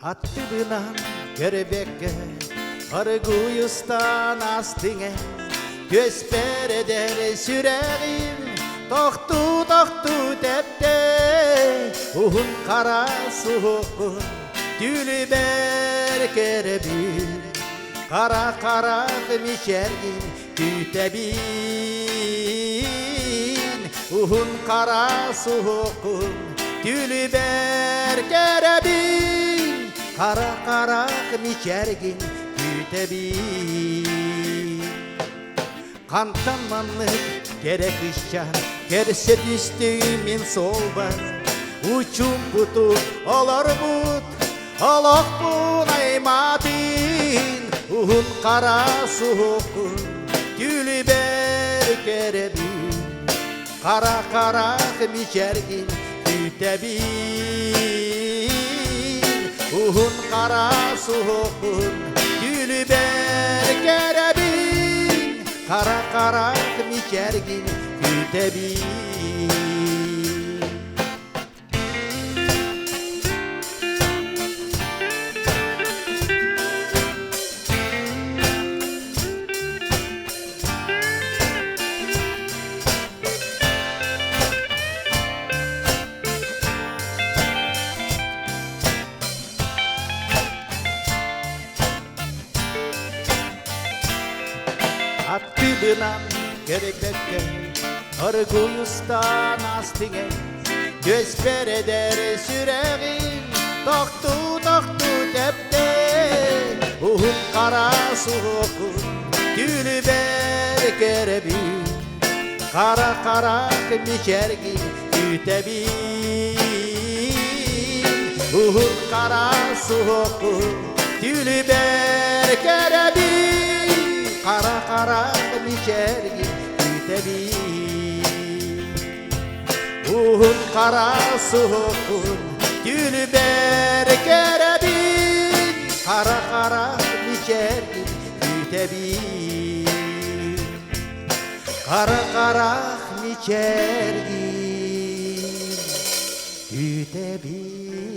Attыбынан көрбекке Ыргуюстан астыңе Көз бередер сүрегин Тоқту депте Ухун қара суықын Түлі бер керебин Қара мишергин күтебин Ухун қара суықын Түлі бер керебин Қара мишергин күтебин Қантанманлық керек ишчан Керсе түстігімен солбан Учум путу олар бұт Олақ бұн айматын Ухун қара суықын Түлі бер керебин Қара мишергин күтебин Ухун қара суықын Түлі бер керебин Қара мишергин күтебин Attыбынан керекбекке Ыргуюстан астыңе Көз бередер сүрегин Тоқту депте Ухун қара суықын Түлі бер керебин Қара мишергин күтебин Ухун қара суықын Түлі бер керебин Қара мишергин күтебин Ухун қара суықын Түлі бер керебин Қара мишергин күтебин Қара мишергин күтебин